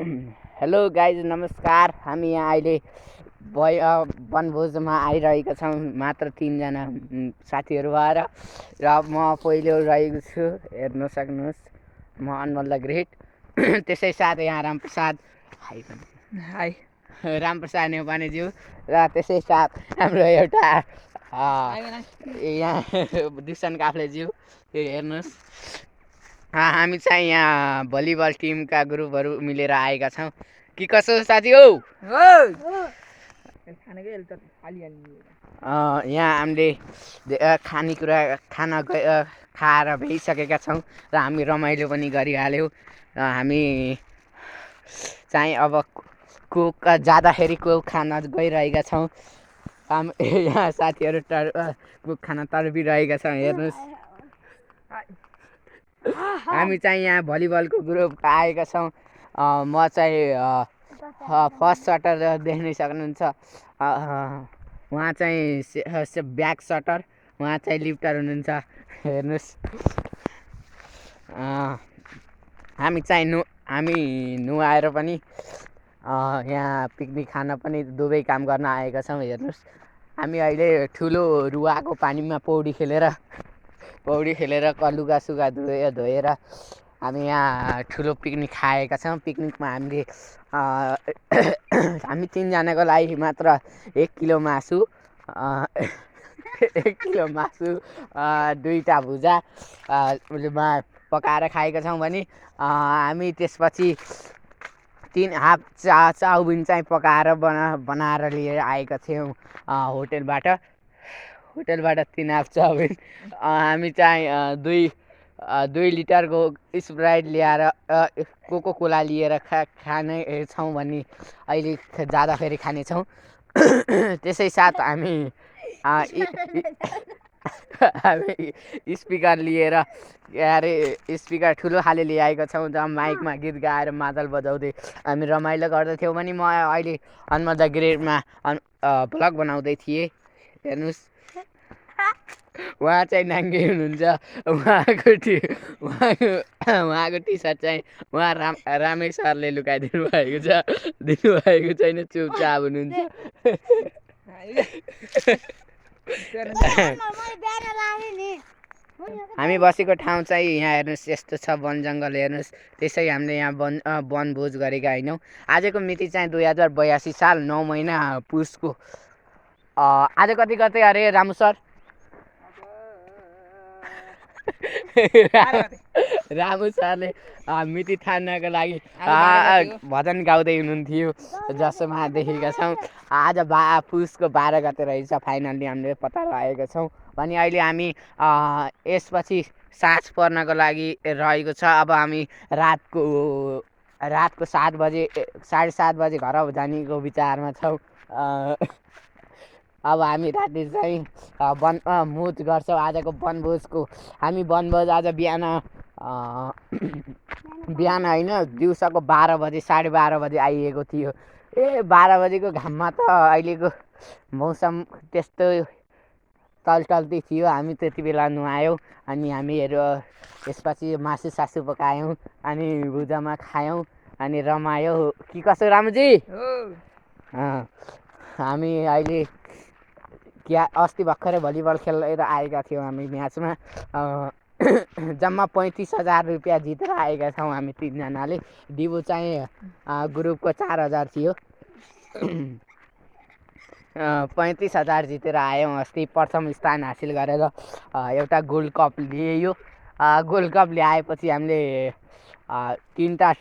Hello guys नमस्कार। हामी यहाँ अहिले वनभोजमा आइरहेका छौँ मात्र 3 जना साथीहरू भएर र म पहिलो रहेको छु। हेर्न सक्नुहोस्, म अनमोल द ग्रेट। त्यसै साथ यहाँ रामप्रसाद हाई रामप्रसाद नेपानेज्यू र त्यसै साथ हाम्रो एउटा यहाँ दुष्यन्त काफ्लेज्यू। यो हेर्नुहोस्, हामी चाहिँ यहाँ भलिबल टिमका ग्रुपहरू मिलेर आएका छौँ। कि कसो साथी हो? यहाँ हामीले खानेकुरा खाएर भइसकेका छौँ र हामी रमाइलो पनि गरिहाल्यौँ। हामी चाहिँ अब कोक जाँदाखेरि कोक खान गइरहेका छौँ। यहाँ साथीहरू कोक खान तर्बिरहेका छौँ। हेर्नुहोस्, हामी चाहिँ यहाँ भलिबलको ग्रुप आएका छौँ। म चाहिँ फर्स्ट सटर देख्न सक्नुहुन्छ। उहाँ चाहिँ ब्याक सटर, उहाँ चाहिँ लिफ्टर हुनुहुन्छ। हेर्नुहोस्, हामी नुहाएर पनि यहाँ पिकनिक खान पनि दुवै काम गर्न आएका छौँ। हेर्नुहोस्, हामी अहिले ठुलो रुवाको पानीमा पौडी खेलेर लुगासुगा धोएर हामी यहाँ ठुलो पिकनिक खाएका छौँ। पिकनिकमा हामी 3 जनाको लागि मात्र 1 किलो मासु, 2टा भुजा पकाएर खाएका छौँ भने हामी त्यसपछि 3 हाफ चाउमिन चाहिँ पकाएर बनाएर लिएर आएका थियौँ होटेलबाट 3 हाफ चाउमिन। हामी चाहिँ 2 लिटरको स्प्राइट ल्याएर कोको कोला लिएर खाने छौँ भने अहिले जाँदाखेरि खानेछौँ। त्यसै साथ हामी स्पिकर लिएर स्पिकर ठुलो खाले ल्याएका छौँ, जहाँ माइकमा गीत गाएर मादल बजाउँदै हामी रमाइलो गर्दथ्यौँ। भने म अहिले अनमोल द ग्रेटमा भ्लग बनाउँदै थिएँ। हेर्नुहोस्, उहाँ चाहिँ नाङ्गे हुनुहुन्छ। उहाँको टी सर्ट चाहिँ रामै सरले लुकाइदिनु भएको छ, दिनुभएको छैन, चुपचाप हुनुहुन्छ। हामी बसेको ठाउँ चाहिँ यहाँ हेर्नुहोस्, यस्तो छ वन जङ्गल। हेर्नुहोस्, त्यसै हामीले यहाँ वनभोज गरेका होइनौँ। आजको मिति चाहिँ 2082 साल 9 महिना पुसको। आज कति गते अरे रामु सर? रामु सरले मिति ठान्नको लागि भजन गाउँदै हुनुहुन्थ्यो, जसमा देखेका छौँ। आज पुसको 12 गते रहेछ। फाइनल्ली हामीले पत्ता लगाएका छौँ। भने अहिले हामी यसपछि साँझ पर्नको लागि रहेको छ। अब हामी रातको 7 बजे 7:30 बजे घर जानेको विचारमा छौँ। अब हामी राति चाहिँ मोज गर्छौँ आजको वनभोजको। हामी वनभोज आज बिहान होइन, दिउँसोको 12 बजे 12:30 बजे आइएको थियो। 12 बजेको घाममा त अहिलेको मौसम त्यस्तो टल्टल्ती थियो। हामी त्यति बेला नुहायौँ अनि हामीहरू त्यसपछि मासु सासु पकायौँ अनि भुजामा खायौँ अनि रमायौँ। कि कसो रामुजी? हामी अहिले अस्ति भर्खरै भलिबल खेलेर आएका थियौँ। हामी म्याचमा जम्मा 35,000 रुपियाँ जितेर आएका छौँ हामी 3 जनाले। डिबो चाहिँ ग्रुपको 4,000 थियो। 35,000 जितेर आयौँ। अस्ति प्रथम स्थान हासिल गरेर एउटा गोल्ड कप लियो। गोल्ड कप ल्याएपछि हामीले 3टा